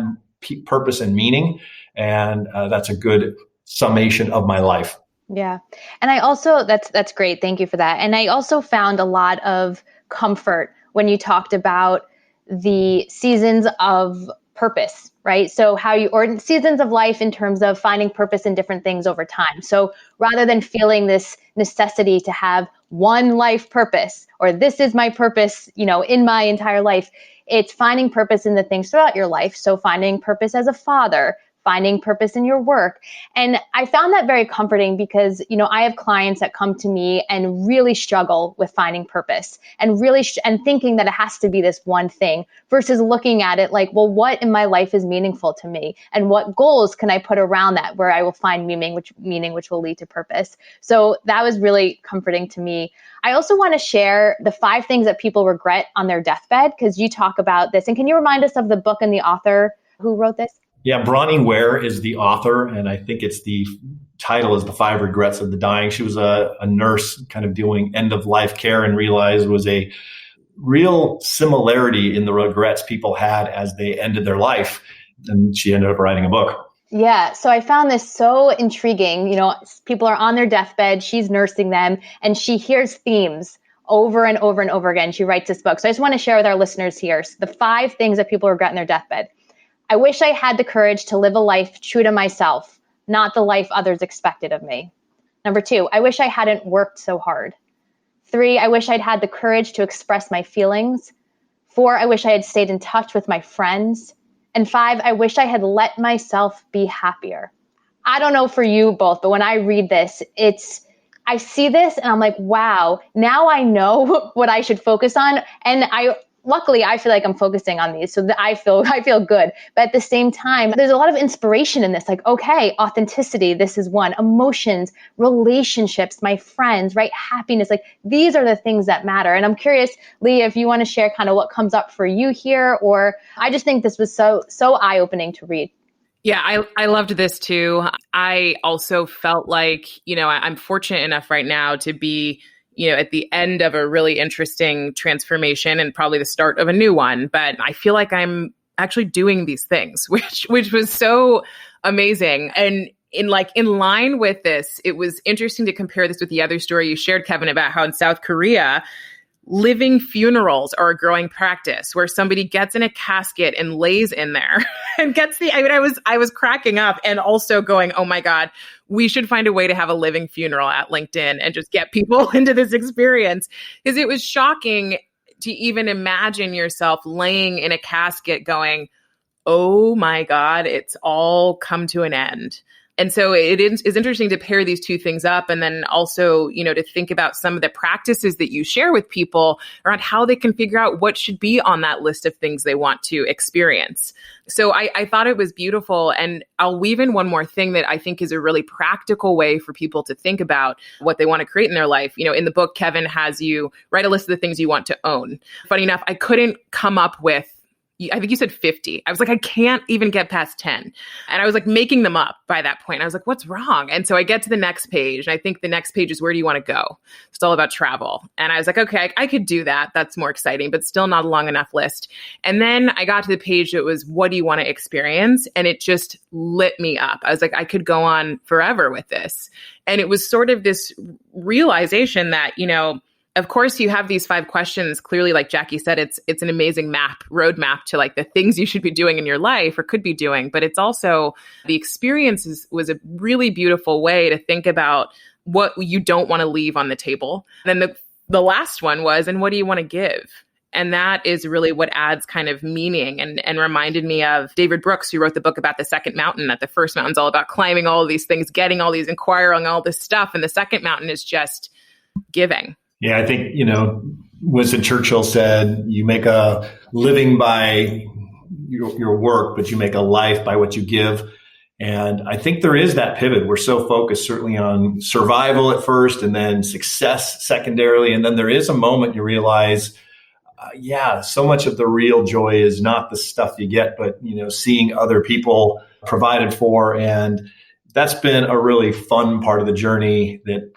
purpose and meaning. And that's a good summation of my life. Yeah. And I also, that's great. Thank you for that. And I also found a lot of comfort when you talked about the seasons of purpose, right? So or seasons of life in terms of finding purpose in different things over time. So rather than feeling this necessity to have one life purpose, or this is my purpose, in my entire life, it's finding purpose in the things throughout your life. So finding purpose as a father, finding purpose in your work. And I found that very comforting because, I have clients that come to me and really struggle with finding purpose and really and thinking that it has to be this one thing versus looking at it like, well, what in my life is meaningful to me? And what goals can I put around that where I will find meaning, which will lead to purpose? So that was really comforting to me. I also want to share the 5 things that people regret on their deathbed, because you talk about this. And can you remind us of the book and the author who wrote this? Yeah, Bronnie Ware is the author, and I think it's the title is The 5 Regrets of the Dying. She was a nurse kind of doing end-of-life care and realized was a real similarity in the regrets people had as they ended their life. And she ended up writing a book. Yeah, so I found this so intriguing. People are on their deathbed, she's nursing them, and she hears themes over and over and over again. She writes this book. So I just want to share with our listeners here the 5 things that people regret in their deathbed. I wish I had the courage to live a life true to myself, not the life others expected of me. Number 2, I wish I hadn't worked so hard. 3, I wish I'd had the courage to express my feelings. 4, I wish I had stayed in touch with my friends. And 5, I wish I had let myself be happier. I don't know for you both, but when I read this, I see this and I'm like, wow, now I know what I should focus on. And luckily, I feel like I'm focusing on these, so that I feel good. But at the same time, there's a lot of inspiration in this. Like, okay, authenticity, this is one. Emotions, relationships, my friends, right? Happiness, like these are the things that matter. And I'm curious, Lee, if you want to share kind of what comes up for you here, or I just think this was so eye-opening to read. Yeah, I loved this too. I also felt like, I'm fortunate enough right now to be at the end of a really interesting transformation and probably the start of a new one. But I feel like I'm actually doing these things, which was so amazing. And in line with this, it was interesting to compare this with the other story you shared, Kevin, about how in South Korea, living funerals are a growing practice where somebody gets in a casket and lays in there and gets I was cracking up and also going, oh my God, we should find a way to have a living funeral at LinkedIn and just get people into this experience. Because it was shocking to even imagine yourself laying in a casket going, oh my God, it's all come to an end. And so it is interesting to pair these two things up, and then also, to think about some of the practices that you share with people around how they can figure out what should be on that list of things they want to experience. So I thought it was beautiful. And I'll weave in one more thing that I think is a really practical way for people to think about what they want to create in their life. In the book, Kevin has you write a list of the things you want to own. Funny enough, I couldn't come up with, I think you said 50. I was like, I can't even get past 10. And I was like making them up by that point. I was like, what's wrong? And so I get to the next page. And I think the next page is, where do you want to go? It's all about travel. And I was like, okay, I could do that. That's more exciting, but still not a long enough list. And then I got to the page that was, what do you want to experience? And it just lit me up. I was like, I could go on forever with this. And it was sort of this realization that, of course, you have these 5 questions. Clearly, like Jackie said, it's an amazing roadmap to like the things you should be doing in your life or could be doing. But it's also the experience was a really beautiful way to think about what you don't want to leave on the table. And then the last one was, and what do you want to give? And that is really what adds kind of meaning and reminded me of David Brooks, who wrote the book about the second mountain, that the first mountain's all about climbing all of these things, getting all these, inquiring all this stuff. And the second mountain is just giving. Yeah, I think, Winston Churchill said, you make a living by your work, but you make a life by what you give. And I think there is that pivot. We're so focused certainly on survival at first and then success secondarily. And then there is a moment you realize, so much of the real joy is not the stuff you get, but, seeing other people provided for. And that's been a really fun part of the journey that,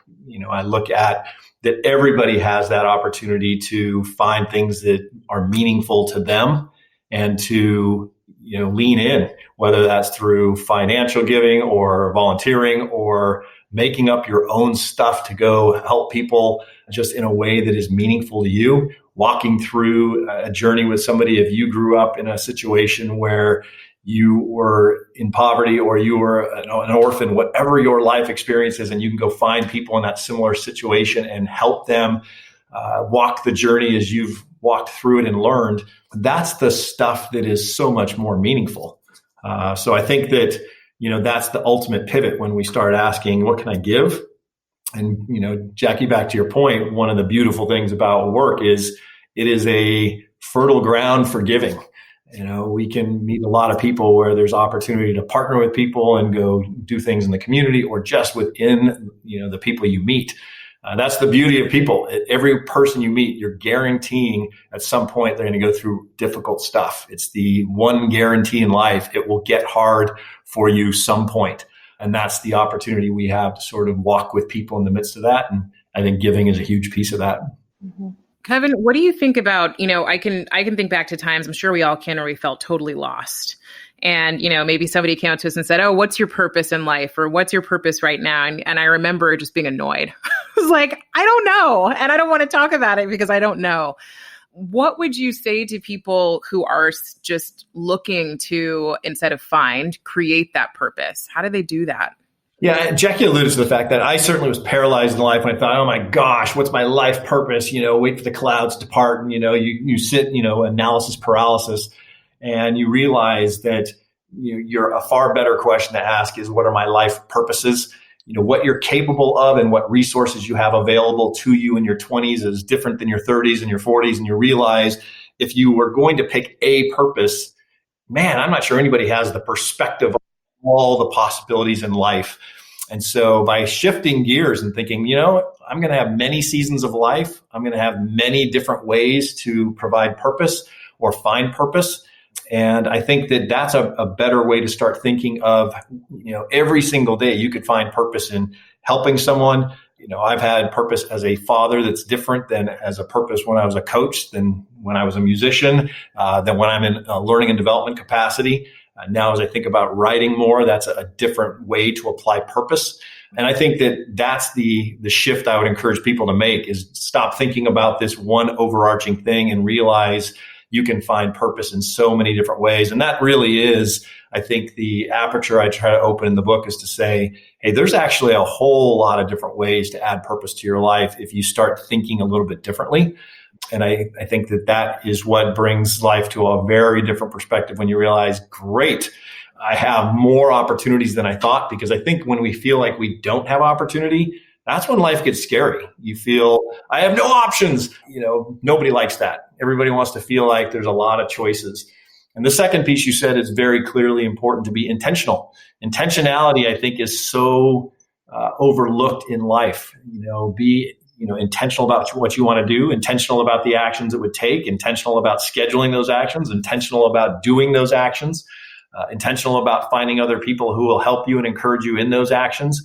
I look at, that everybody has that opportunity to find things that are meaningful to them and to, lean in, whether that's through financial giving or volunteering or making up your own stuff to go help people just in a way that is meaningful to you. Walking through a journey with somebody, if you grew up in a situation where you were in poverty or you were an orphan, whatever your life experience is, and you can go find people in that similar situation and help them walk the journey as you've walked through it and learned, that's the stuff that is so much more meaningful. So I think that, that's the ultimate pivot when we start asking, what can I give? And, Jackie, back to your point, one of the beautiful things about work is it is a fertile ground for giving. We can meet a lot of people where there's opportunity to partner with people and go do things in the community or just within, the people you meet. That's the beauty of people. Every person you meet, you're guaranteeing at some point they're going to go through difficult stuff. It's the one guarantee in life. It will get hard for you some point. And that's the opportunity we have to sort of walk with people in the midst of that. And I think giving is a huge piece of that. Mm-hmm. Kevin, what do you think about, I can think back to times, I'm sure we all can, where we felt totally lost. And, maybe somebody came up to us and said, oh, what's your purpose in life? Or what's your purpose right now? And I remember just being annoyed. I was like, I don't know. And I don't want to talk about it because I don't know. What would you say to people who are just looking to, instead of find, create that purpose? How do they do that? Yeah, Jackie alluded to the fact that I certainly was paralyzed in life when I thought, oh my gosh, what's my life purpose? Wait for the clouds to part and, you sit, analysis paralysis, and you realize that you're a far better question to ask is, what are my life purposes? What you're capable of and what resources you have available to you in your 20s is different than your 30s and your 40s. And you realize if you were going to pick a purpose, man, I'm not sure anybody has the perspective of all the possibilities in life. And so by shifting gears and thinking, I'm going to have many seasons of life. I'm going to have many different ways to provide purpose or find purpose. And I think that that's a better way to start thinking of, every single day you could find purpose in helping someone. I've had purpose as a father that's different than as a purpose when I was a coach, than when I was a musician, than when I'm in a learning and development capacity. Now, as I think about writing more, that's a different way to apply purpose. And I think that that's the shift I would encourage people to make, is stop thinking about this one overarching thing and realize you can find purpose in so many different ways. And that really is, I think, the aperture I try to open in the book, is to say, hey, there's actually a whole lot of different ways to add purpose to your life if you start thinking a little bit differently. And I think that is what brings life to a very different perspective when you realize, great, I have more opportunities than I thought. Because I think when we feel like we don't have opportunity, that's when life gets scary. You feel, I have no options. Nobody likes that. Everybody wants to feel like there's a lot of choices. And the second piece you said is very clearly important, to be intentional. Intentionality, I think, is so overlooked in life. Be intentional about what you want to do, intentional about the actions it would take, intentional about scheduling those actions, intentional about doing those actions, intentional about finding other people who will help you and encourage you in those actions.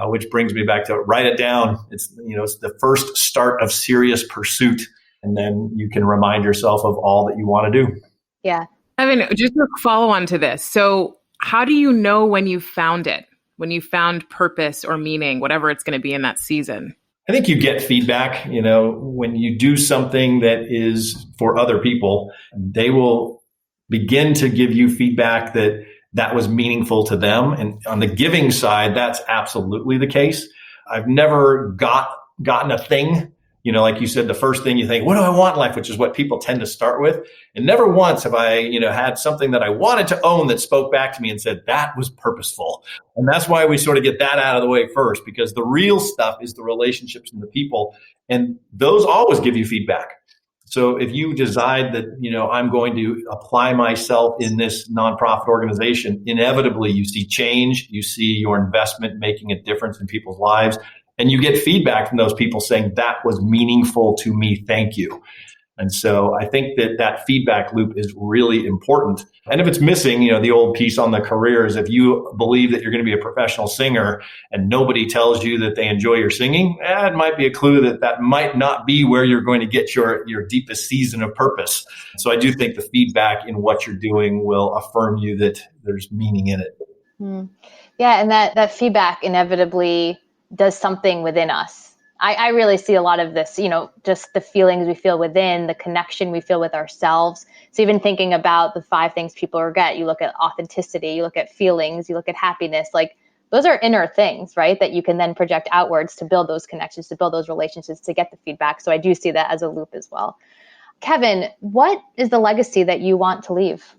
Which brings me back to write it down. It's the first start of serious pursuit, and then you can remind yourself of all that you want to do. Yeah. Evan, just a follow on to this. So how do you know when you found it, when you found purpose or meaning, whatever it's going to be in that season? I think you get feedback, when you do something that is for other people, they will begin to give you feedback that was meaningful to them. And on the giving side, that's absolutely the case. I've never gotten a thing, like you said, the first thing you think, what do I want in life? Which is what people tend to start with. And never once have I, had something that I wanted to own that spoke back to me and said, that was purposeful. And that's why we sort of get that out of the way first, because the real stuff is the relationships and the people. And those always give you feedback. So if you decide that, I'm going to apply myself in this nonprofit organization, inevitably you see change, you see your investment making a difference in people's lives, and you get feedback from those people saying that was meaningful to me. Thank you. And so I think that feedback loop is really important. And if it's missing, the old piece on the career is if you believe that you're going to be a professional singer and nobody tells you that they enjoy your singing, it might be a clue that might not be where you're going to get your deepest season of purpose. So I do think the feedback in what you're doing will affirm you that there's meaning in it. Yeah, and that feedback inevitably does something within us. I really see a lot of this, just the feelings we feel within, the connection we feel with ourselves. So even thinking about the 5 things people regret, you look at authenticity, you look at feelings, you look at happiness, like those are inner things, right? That you can then project outwards to build those connections, to build those relationships, to get the feedback. So I do see that as a loop as well. Kevin, what is the legacy that you want to leave?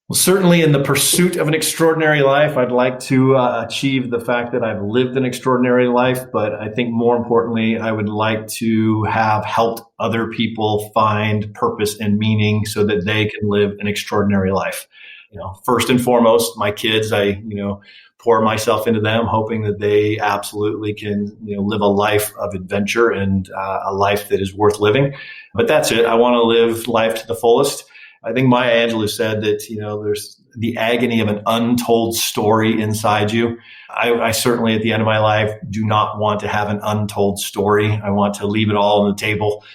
Well, certainly in the pursuit of an extraordinary life, I'd like to achieve the fact that I've lived an extraordinary life. But I think more importantly, I would like to have helped other people find purpose and meaning so that they can live an extraordinary life. First and foremost, my kids, I pour myself into them, hoping that they absolutely can live a life of adventure and a life that is worth living. But that's it. I want to live life to the fullest. I think Maya Angelou said that, there's the agony of an untold story inside you. I certainly at the end of my life do not want to have an untold story. I want to leave it all on the table,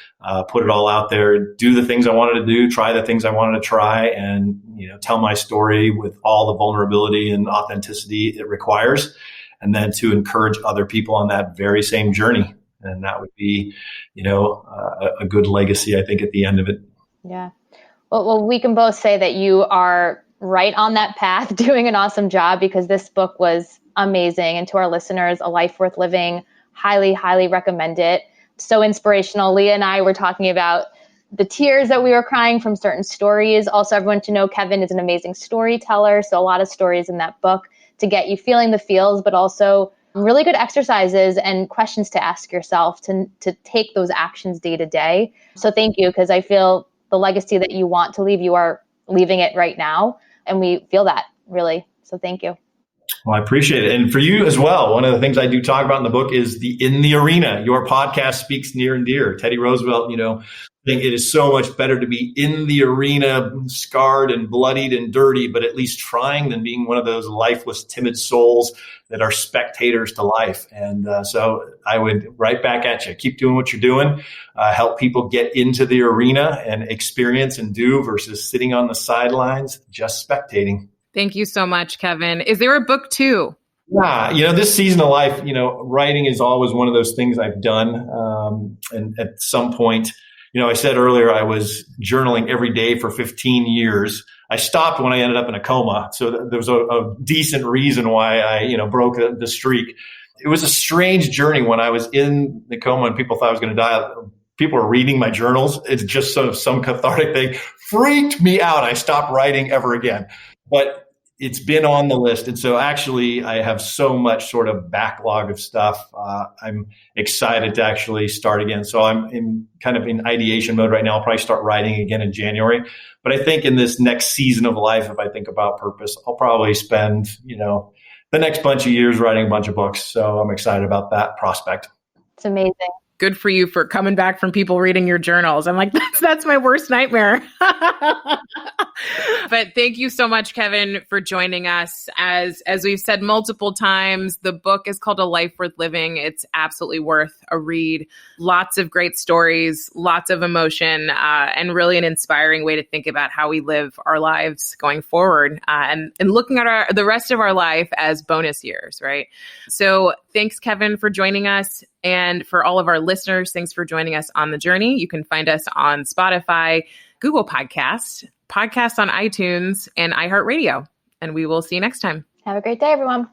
put it all out there, do the things I wanted to do, try the things I wanted to try, and, tell my story with all the vulnerability and authenticity it requires. And then to encourage other people on that very same journey. And that would be, a good legacy, I think, at the end of it. Yeah. Well, we can both say that you are right on that path, doing an awesome job, because this book was amazing. And to our listeners, A Life Worth Living, highly, highly recommend it. So inspirational. Leah and I were talking about the tears that we were crying from certain stories. Also, everyone to know Kevin is an amazing storyteller. So a lot of stories in that book to get you feeling the feels, but also really good exercises and questions to ask yourself to take those actions day to day. So thank you, because I feel the legacy that you want to leave, you are leaving it right now. And we feel that really. So thank you. Well, I appreciate it. And for you as well, one of the things I do talk about in the book is in the arena. Your podcast speaks near and dear. Teddy Roosevelt, I think it is so much better to be in the arena, scarred and bloodied and dirty, but at least trying, than being one of those lifeless, timid souls that are spectators to life. And so I would right back at you. Keep doing what you're doing. Help people get into the arena and experience and do, versus sitting on the sidelines, just spectating. Thank you so much, Kevin. Is there a book too? Yeah, this season of life, writing is always one of those things I've done. And at some point, I said earlier I was journaling every day for 15 years. I stopped when I ended up in a coma. So there was a decent reason why I, broke the streak. It was a strange journey when I was in the coma and people thought I was going to die. People were reading my journals. It's just sort of some cathartic thing. Freaked me out. I stopped writing ever again. But it's been on the list. And so actually I have so much sort of backlog of stuff. I'm excited to actually start again. So I'm in ideation mode right now. I'll probably start writing again in January. But I think in this next season of life, if I think about purpose, I'll probably spend, the next bunch of years writing a bunch of books. So I'm excited about that prospect. It's amazing. Good for you for coming back from people reading your journals. I'm like, that's my worst nightmare. But thank you so much, Kevin, for joining us. As we've said multiple times, the book is called A Life Worth Living. It's absolutely worth a read. Lots of great stories, lots of emotion, and really an inspiring way to think about how we live our lives going forward, and looking at the rest of our life as bonus years, right? So thanks, Kevin, for joining us. And for all of our listeners, thanks for joining us on the journey. You can find us on Spotify, Google Podcasts, podcasts on iTunes, and iHeartRadio. And we will see you next time. Have a great day, everyone.